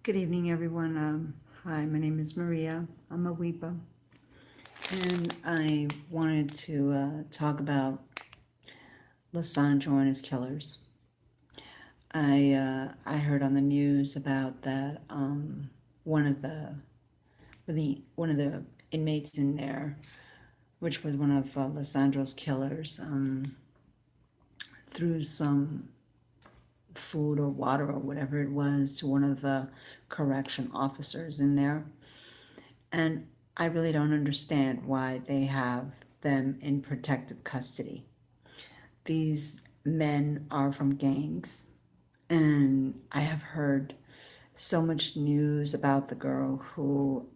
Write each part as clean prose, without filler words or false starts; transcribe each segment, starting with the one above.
Good evening, everyone. Hi, my name is Maria. I'm a Mawiapia, and I wanted to talk about Lesandro and His Killers. I heard on the news about that one of the inmates in there, which was one of Lesandro's killers, threw some food or water or whatever it was to one of the correction officers in there. And I really don't understand why they have them in protective custody. These men are from gangs, and I have heard so much news about the girl who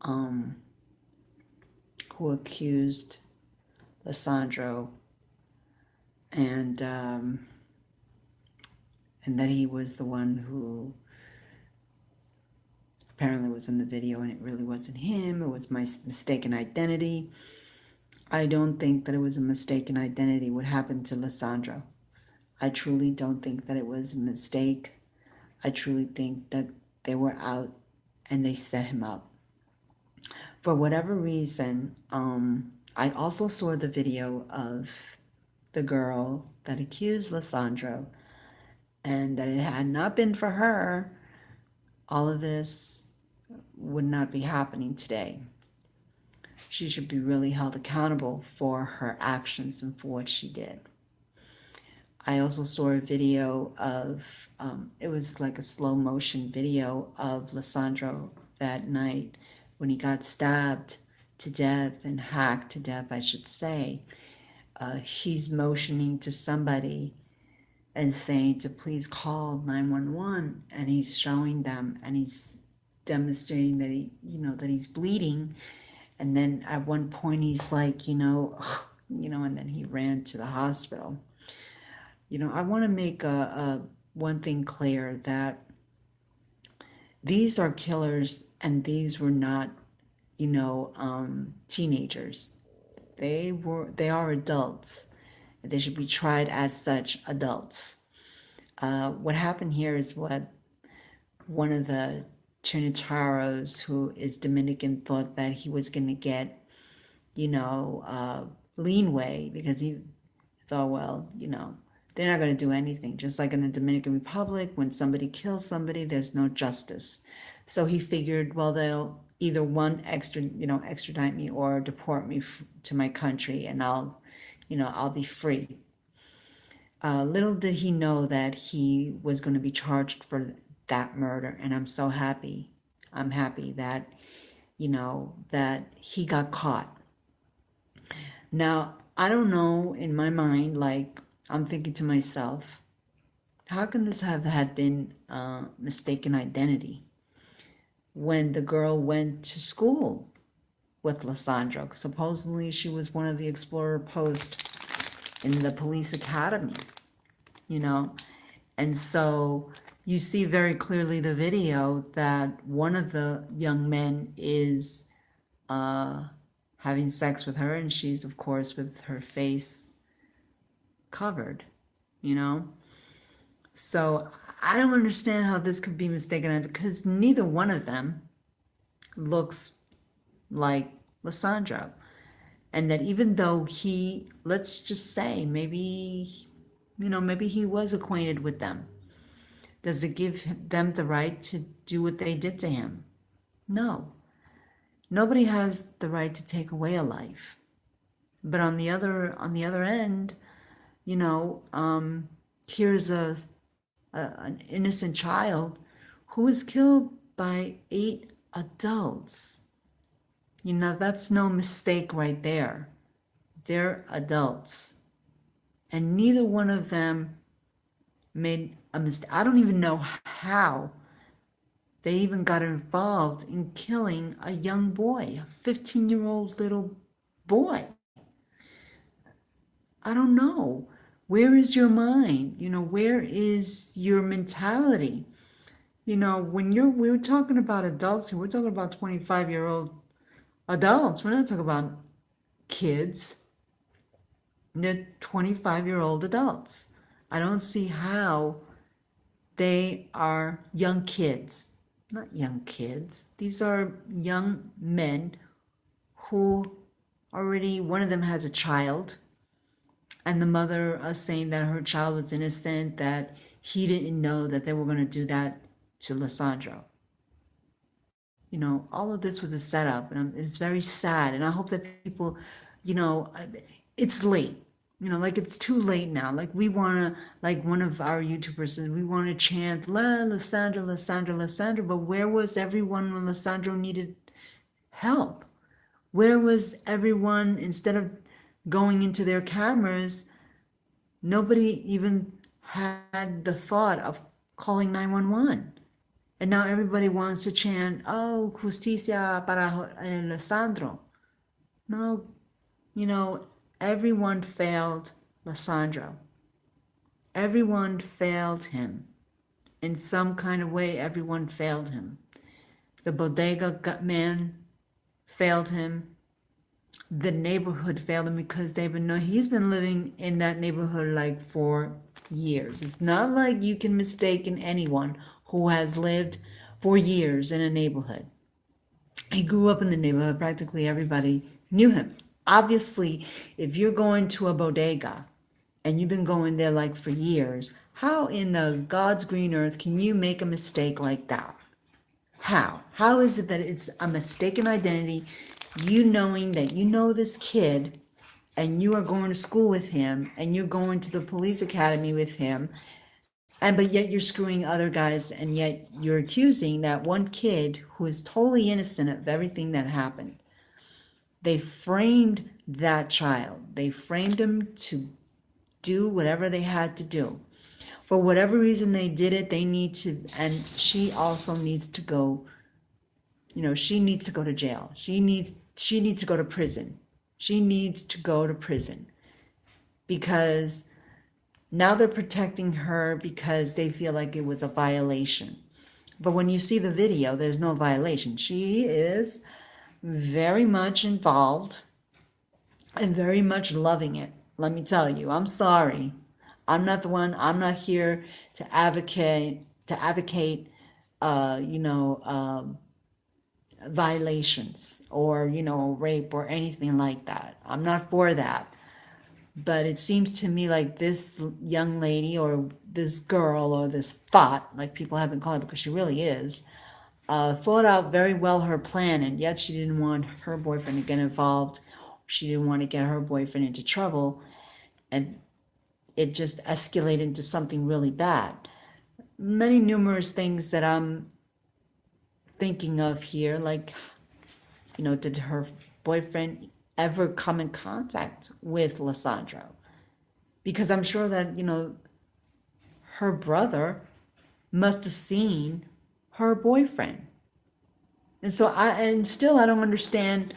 accused Lesandro, and that he was the one who apparently was in the video, and it really wasn't him. It was my mistaken identity. I don't think that it was a mistaken identity what happened to Lesandro. I truly don't think that it was a mistake. I truly think that they were out and they set him up. For whatever reason, I also saw the video of the girl that accused Lesandro, and that it had not been for her, all of this would not be happening today. She should be really held accountable for her actions and for what she did. I also saw a video of, it was like a slow motion video of Lesandro that night when he got stabbed to death and hacked to death, I should say. He's motioning to somebody and saying to please call 911, and he's showing them, and he's demonstrating that that he's bleeding. And then at one point he's like, and then he ran to the hospital. I want to make one thing clear, that these are killers, and these were not, teenagers. They are adults. They should be tried as such adults. What happened here is what one of the Trinitarios, who is Dominican, thought that he was going to get, leeway, because he thought, well, they're not going to do anything. Just like in the Dominican Republic, when somebody kills somebody, there's no justice. So he figured, well, they'll either extradite me or deport me to my country, and I'll be free. Little did he know that he was going to be charged for that murder, and I'm so happy. I'm happy that, that he got caught. Now, I don't know, in my mind, like, I'm thinking to myself, how can this have had been mistaken identity when the girl went to school with Lesandro? Supposedly she was one of the Explorer Post in the police academy, and so you see very clearly the video that one of the young men is having sex with her, and she's, of course, with her face covered, So I don't understand how this could be mistaken, because neither one of them looks like Lesandro. And that even though he, let's just say, maybe he was acquainted with them, does it give them the right to do what they did to him? No. Nobody has the right to take away a life. But on the other end, here's an innocent child who was killed by 8 adults. That's no mistake right there. They're adults. And neither one of them made a mistake. I don't even know how they even got involved in killing a young boy, a 15-year-old little boy. I don't know. Where is your mind? Where is your mentality? When we're talking about adults, and we're talking about 25-year-old adults. We're not talking about kids. They're 25-year-old adults. I don't see how they are young kids. not young kids. These are young men who already, one of them has a child, and the mother is saying that her child was innocent, that he didn't know that they were going to do that to Lesandro. All of this was a setup, and it's very sad. And I hope that people, you know, it's late. Like it's too late now. Like we want to, like one of our YouTubers says, we want to chant, Lesandro, Lesandro, Lesandro. But where was everyone when Lesandro needed help? Where was everyone instead of going into their cameras? Nobody even had the thought of calling 911. And now everybody wants to chant, oh, justicia para Lesandro. No, everyone failed Lesandro. Everyone failed him. In some kind of way, everyone failed him. The bodega man failed him. The neighborhood failed him because he's been living in that neighborhood like for years. It's not like you can mistake anyone who has lived for years in a neighborhood. He grew up in the neighborhood. Practically everybody knew him. Obviously, if you're going to a bodega and you've been going there like for years, how in the God's green earth can you make a mistake like that? How? How is it that it's a mistaken identity, you knowing that you know this kid and you are going to school with him and you're going to the police academy with him, but yet you're screwing other guys, and yet you're accusing that one kid who is totally innocent of everything that happened. They framed that child. They framed him to do whatever they had to do. For whatever reason they did it, they need to, and she also needs to go, she needs to go to jail. She needs to go to prison. She needs to go to prison because now they're protecting her because they feel like it was a violation. But when you see the video, there's no violation. She is very much involved and very much loving it. Let me tell you, I'm sorry. I'm not the one. I'm not here to advocate violations or, rape or anything like that. I'm not for that. But it seems to me like this young lady or this girl or this thought, like people have been calling it because she really is, thought out very well her plan, and yet she didn't want her boyfriend to get involved. She didn't want to get her boyfriend into trouble, and it just escalated into something really bad. Many numerous things that I'm thinking of here, like, did her boyfriend ever come in contact with Lesandro? Because I'm sure that, her brother must have seen her boyfriend. And so still I don't understand,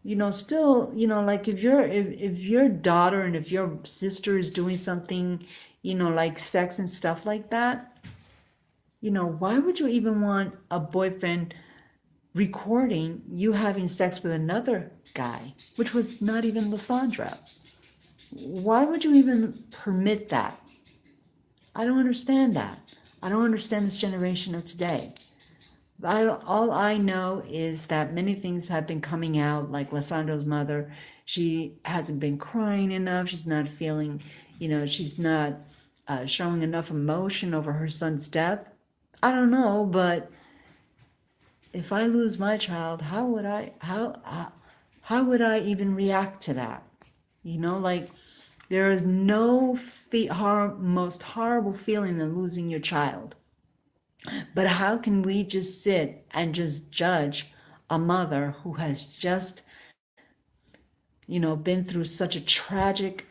like if your daughter and if your sister is doing something, like sex and stuff like that, why would you even want a boyfriend recording you having sex with another guy, which was not even Lesandro? Why would you even permit that? I don't understand that. I don't understand this generation of today. All I know is that many things have been coming out, like Lesandro's mother. She hasn't been crying enough. She's not feeling, she's not showing enough emotion over her son's death. I don't know, but if I lose my child, how would I even react to that? Like there is no most horrible feeling than losing your child. But how can we just sit and just judge a mother who has just, been through such a tragic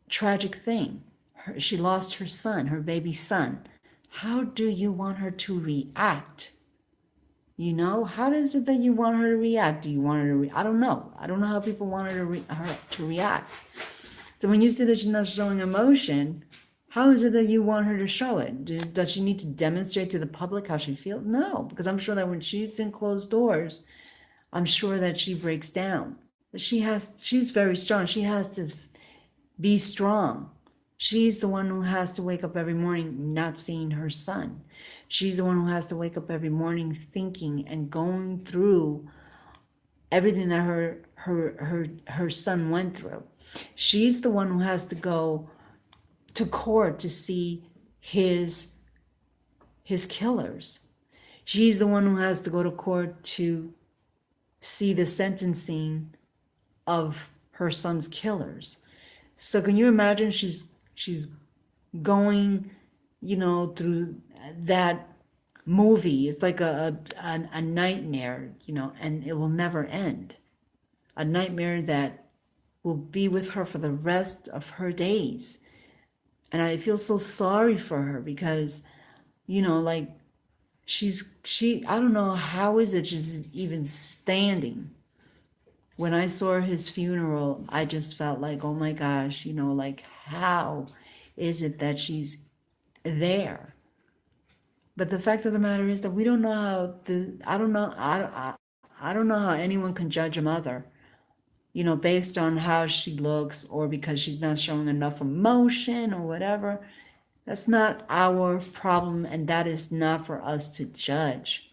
thing? She lost her son, her baby son. How do you want her to react? How is it that you want her to react? Do you want her to I don't know. I don't know how people want her to react. So when you say that she's not showing emotion, how is it that you want her to show it? Does she need to demonstrate to the public how she feels? No, because I'm sure that when she's in closed doors, I'm sure that she breaks down. But she's very strong. She has to be strong. She's the one who has to wake up every morning not seeing her son. She's the one who has to wake up every morning thinking and going through everything that her son went through. She's the one who has to go to court to see his killers. She's the one who has to go to court to see the sentencing of her son's killers. So can you imagine she's going, through that movie? It's like a nightmare, and it will never end. A nightmare that will be with her for the rest of her days. And I feel so sorry for her because, like I don't know how is it she's even standing. When I saw his funeral, I just felt like, oh my gosh, like how is it that she's there? But the fact of the matter is that we don't know I don't know how anyone can judge a mother, based on how she looks or because she's not showing enough emotion or whatever. That's not our problem, and that is not for us to judge.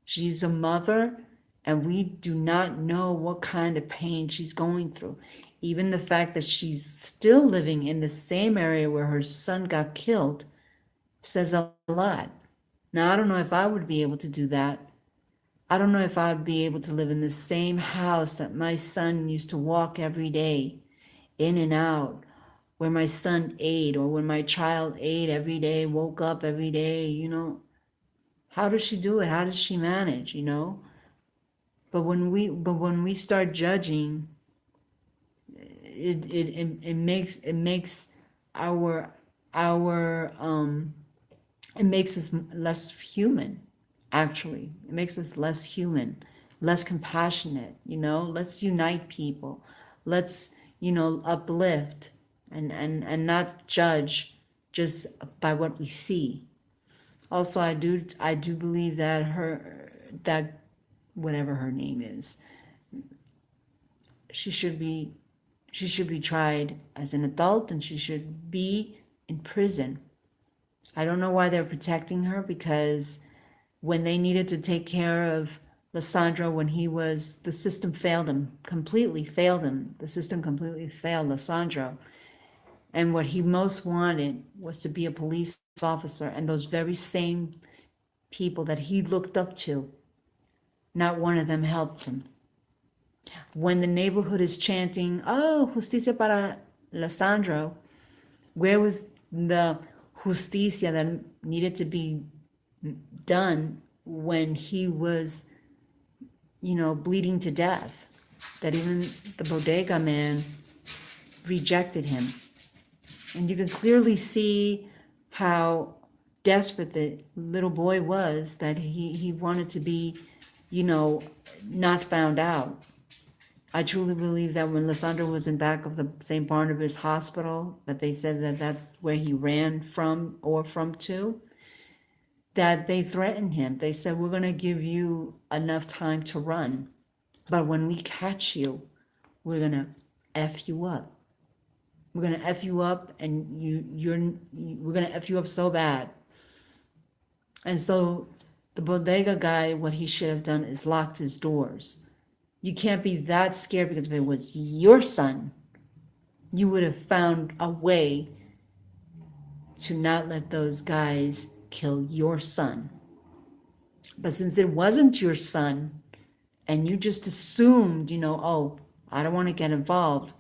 She's a mother, and we do not know what kind of pain she's going through. Even the fact that she's still living in the same area where her son got killed says a lot. Now, I don't know if I would be able to do that. I don't know if I would be able to live in the same house that my son used to walk every day, in and out, where my son ate, or when my child ate every day, woke up every day, How does she do it? How does she manage, But when we start judging, it makes our it makes us less human. Actually, it makes us less human, less compassionate. Let's unite people. Let's uplift and not judge just by what we see. Also, I do believe that whatever her name is, she should be tried as an adult, and she should be in prison. I don't know why they're protecting her, because when they needed to take care of Lesandro, the system failed him, completely failed him. The system completely failed Lesandro. And what he most wanted was to be a police officer, and those very same people that he looked up to, not one of them helped him. When the neighborhood is chanting, oh, justicia para Lesandro, where was the justicia that needed to be done when he was, bleeding to death? That even the bodega man rejected him. And you can clearly see how desperate the little boy was, that he wanted to be, not found out. I truly believe that when Lesandro was in back of the St. Barnabas Hospital, that they said that that's where he ran from to, that they threatened him. They said, we're going to give you enough time to run, but when we catch you, we're going to F you up. We're going to F you up, and we're going to F you up so bad. And so the bodega guy, what he should have done is locked his doors. You can't be that scared, because if it was your son, you would have found a way to not let those guys kill your son. But since it wasn't your son, and you just assumed, oh, I don't want to get involved,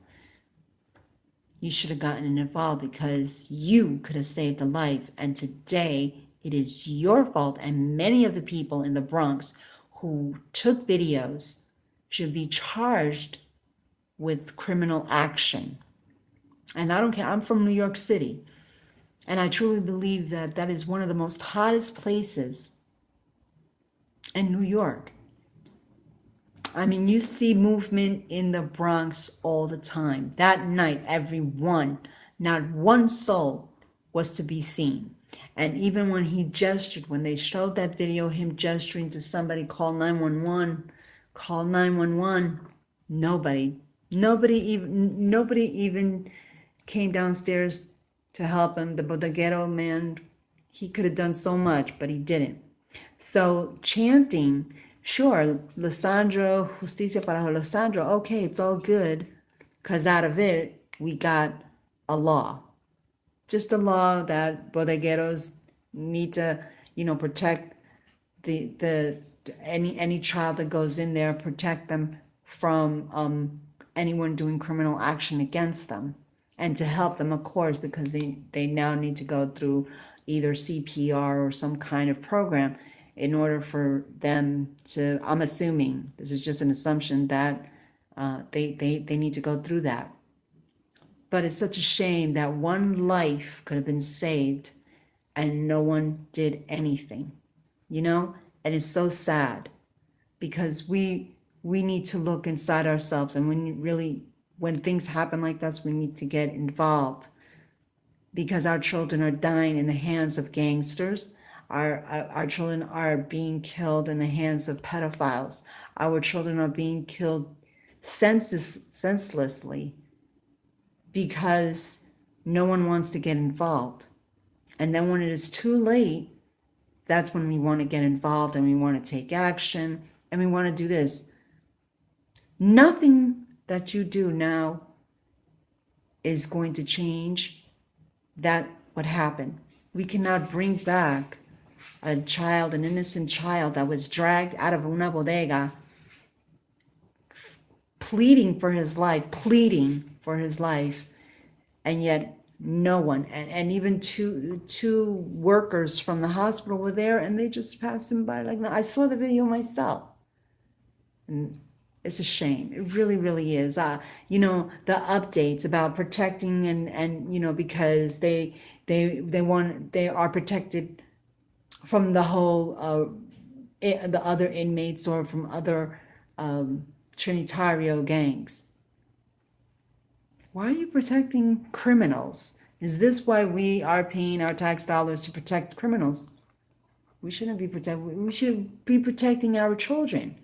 you should have gotten involved, because you could have saved a life. And today, it is your fault. And many of the people in the Bronx who took videos should be charged with criminal action. And I don't care. I'm from New York City. And I truly believe that that is one of the most hottest places in New York. I mean, you see movement in the Bronx all the time. That night, not one soul was to be seen. And even when he gestured, when they showed that video, him gesturing to somebody, call 911, nobody even came downstairs to help him. The bodeguero man, he could have done so much, but he didn't. So chanting, sure, Lesandro, justicia para Lesandro, okay, it's all good, because out of it, we got a law. Just a law that bodegueros need to, protect the any child that goes in there, protect them from anyone doing criminal action against them, and to help them, of course, because they now need to go through either CPR or some kind of program in order for them to, I'm assuming, this is just an assumption, that they need to go through that. But it's such a shame that one life could have been saved and no one did anything, and it's so sad, because we need to look inside ourselves, and when things happen like this, we need to get involved, because our children are dying in the hands of gangsters. Our children are being killed in the hands of pedophiles. Our children are being killed senselessly because no one wants to get involved. And then when it is too late, that's when we want to get involved and we want to take action and we want to do this. Nothing that you do now is going to change that what happened. We cannot bring back a child, an innocent child that was dragged out of una bodega, pleading for his life, and yet no one, and even two workers from the hospital were there, and they just passed him by like, no. I saw the video myself, and it's a shame. It really, really is. The updates about protecting and because they are protected from the whole the other inmates or from other Trinitario gangs. Why are you protecting criminals? Is this why we are paying our tax dollars to protect criminals? We shouldn't be protecting. We should be protecting our children.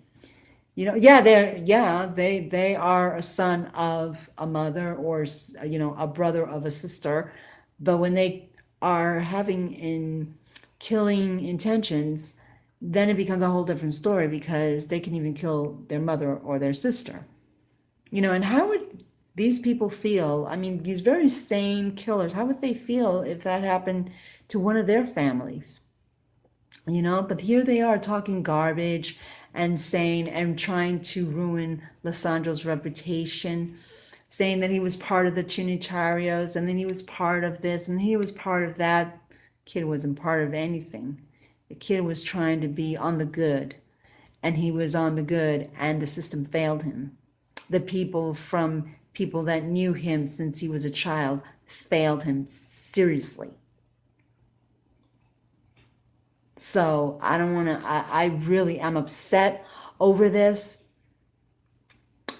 They are a son of a mother or a brother of a sister, but when they are having killing intentions, then it becomes a whole different story, because they can even kill their mother or their sister. And how would these people feel? I mean, these very same killers, how would they feel if that happened to one of their families? But here they are talking garbage and saying and trying to ruin Lesandro's reputation, saying that he was part of the Trinitarios and then he was part of this and he was part of that. Kid wasn't part of anything. The kid was trying to be on the good, and he was on the good, and the system failed him. The people that knew him since he was a child failed him seriously. So I don't want to, I really am upset over this.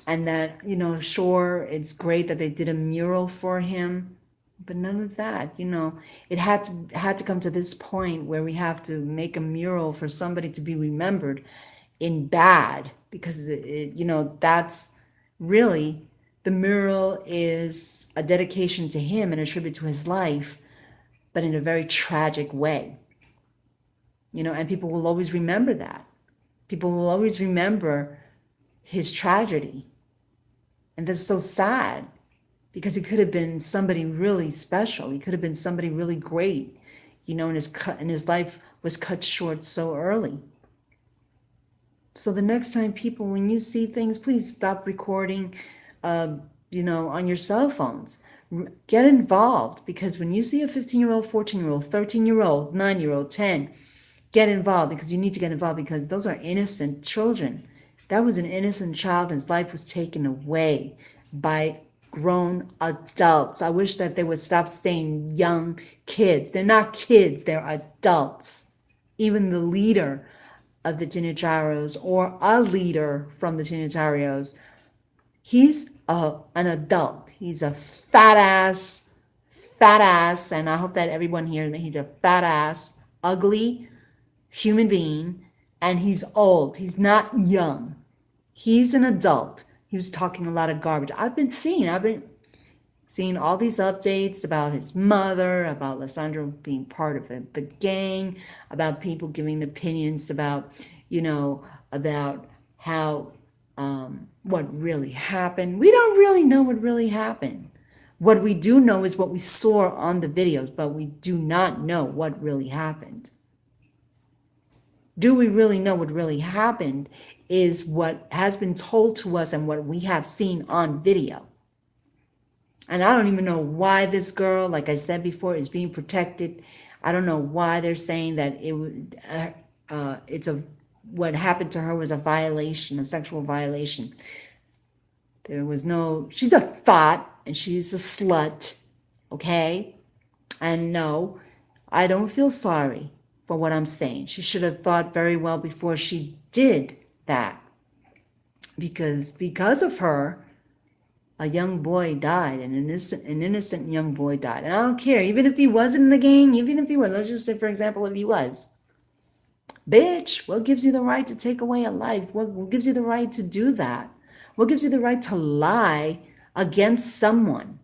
And that, sure, it's great that they did a mural for him, but none of that, it had to come to this point where we have to make a mural for somebody to be remembered in bad, because that's really, the mural is a dedication to him and a tribute to his life, but in a very tragic way. And people will always remember that. People will always remember his tragedy. And that's so sad, because he could have been somebody really special. He could have been somebody really great, and his life was cut short so early. So the next time, people, when you see things, please stop recording, on your cell phones. Get involved, because when you see a 15-year-old, 14-year-old, 13-year-old, 9-year-old, 10, get involved, because you need to get involved, because those are innocent children. That was an innocent child, and his life was taken away by grown adults. I wish that they would stop saying young kids. They're not kids, they're adults. Even the leader of the Trinitarios, or a leader from the Trinitarios, he's an adult. He's a fat ass, and I hope that everyone hears me. He's a fat ass, ugly human being, and he's old. He's not young. He's an adult. He was talking a lot of garbage. Seeing all these updates about his mother, about Lesandro being part of the gang, about people giving opinions about, about how, what really happened. We don't really know what really happened. What we do know is what we saw on the videos, but we do not know what really happened. Do we really know what really happened is what has been told to us and what we have seen on video. And I don't even know why this girl, like I said before, is being protected. I don't know why they're saying that what happened to her was a violation, a sexual violation. She's a thought and she's a slut, okay? And no, I don't feel sorry for what I'm saying. She should have thought very well before she did that. Because of her, a young boy died, an innocent young boy died. And I don't care, even if he wasn't in the gang, even if he was, let's just say, for example, if he was. Bitch, what gives you the right to take away a life? What gives you the right to do that? What gives you the right to lie against someone?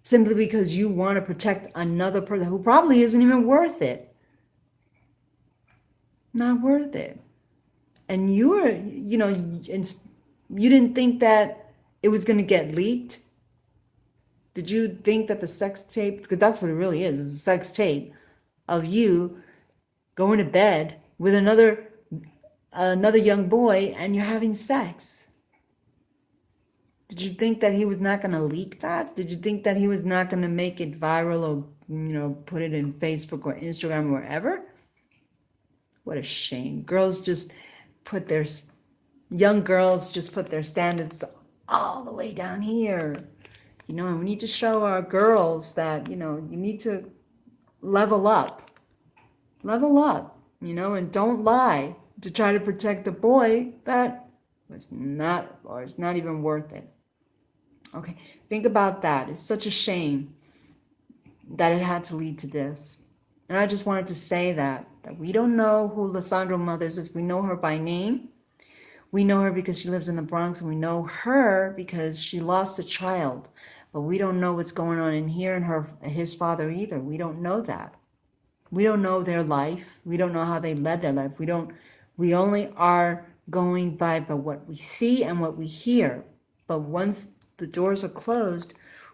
Simply because you want to protect another person who probably isn't even worth it. Not worth it. And you didn't think that it was going to get leaked? Did you think that the sex tape, because that's what it really is, it's a sex tape of you going to bed with another young boy and you're having sex? Did you think that he was not going to leak that? Did you think that he was not going to make it viral or, put it in Facebook or Instagram or wherever? What a shame. Young girls just put their standards all the way down here. And we need to show our girls that, you need to level up. Level up, and don't lie to try to protect a boy that was not, or is not even worth it. Okay, think about that. It's such a shame that it had to lead to this. And I just wanted to say that we don't know who Lesandro Mothers is. We know her by name. We know her because she lives in the Bronx, and we know her because she lost a child. But we don't know what's going on in here and his father either. We don't know that. We don't know their life. We don't know how they led their life. We only are going by what we see and what we hear. But once the doors are closed,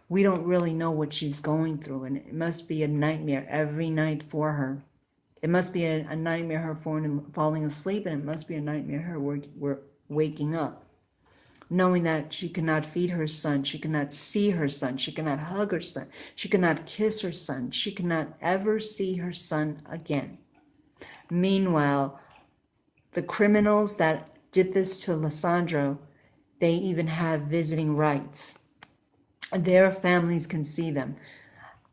we don't really know what she's going through. And it must be a nightmare every night for her. It must be a nightmare her falling asleep, and it must be a nightmare her waking up, knowing that she cannot feed her son, she cannot see her son, she cannot hug her son, she cannot kiss her son, she cannot ever see her son again. Meanwhile, the criminals that did this to Lesandro, they even have visiting rights. Their families can see them.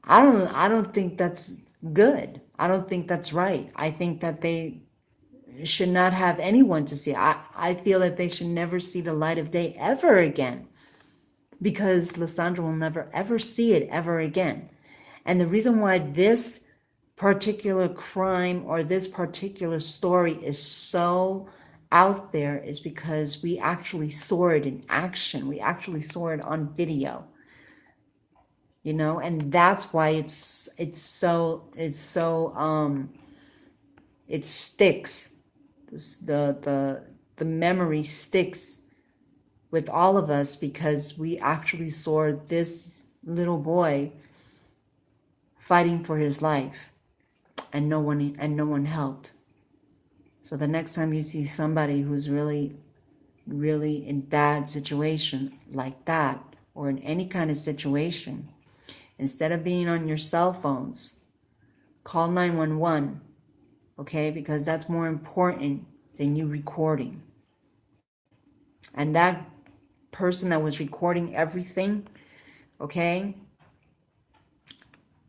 I don't think that's good. I don't think that's right. I think that they should not have anyone to see it. I feel that they should never see the light of day ever again, because Lesandro will never ever see it ever again. And the reason why this particular crime or this particular story is so out there is because we actually saw it in action. We actually saw it on video. And that's why it sticks. The memory sticks with all of us because we actually saw this little boy fighting for his life, and no one helped. So the next time you see somebody who's really, really in bad situation like that, or in any kind of situation, instead of being on your cell phones, call 911, okay? Because that's more important than you recording. And that person that was recording everything, okay,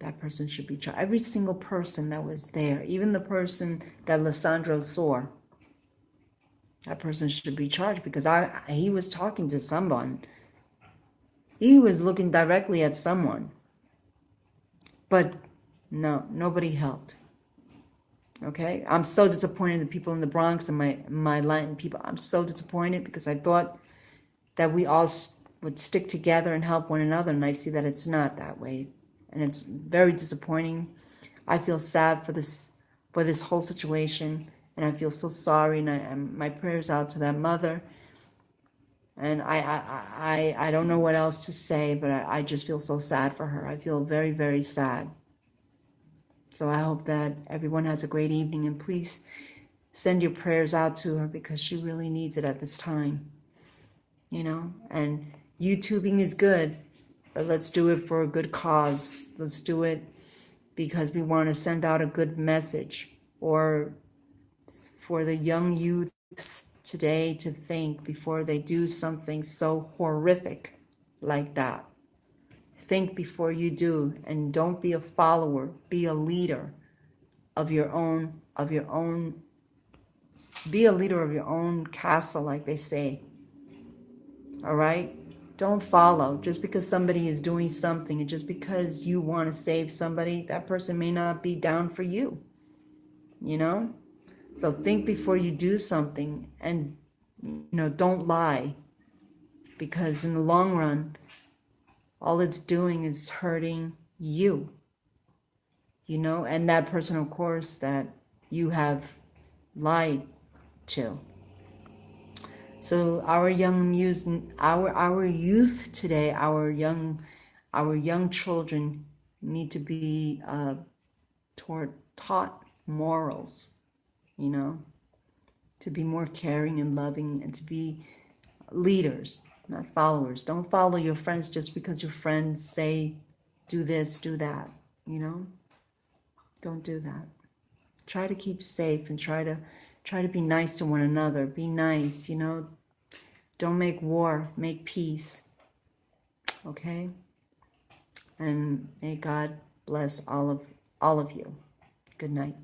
that person should be charged. Every single person that was there, even the person that Lesandro saw, that person should be charged, because he was talking to someone. He was looking directly at someone. But no, nobody helped. Okay? I'm so disappointed in the people in the Bronx and my Latin people. I'm so disappointed because I thought that we all would stick together and help one another, and I see that it's not that way, and it's very disappointing. I feel sad for this whole situation, and I feel so sorry, and my prayers out to that mother. And I don't know what else to say, but I just feel so sad for her. I feel very, very sad. So I hope that everyone has a great evening, and please send your prayers out to her because she really needs it at this time. And YouTubing is good, but let's do it for a good cause. Let's do it because we want to send out a good message, or for the young youths today to think before they do something so horrific like that. Think before you do, and don't be a follower, be a leader of your own be a leader of your own castle, like they say. All right? Don't follow just because somebody is doing something, and just because you want to save somebody, that person may not be down for you. So think before you do something, and don't lie, because in the long run, all it's doing is hurting you. And that person, of course, that you have lied to. So our young our youth today, our young children need to be taught morals, to be more caring and loving, and to be leaders, not followers. Don't follow your friends just because your friends say do this, do that, Don't do that. Try to keep safe, and try to be nice to one another. Be nice, Don't make war, make peace. Okay? And may God bless all of you. Good night.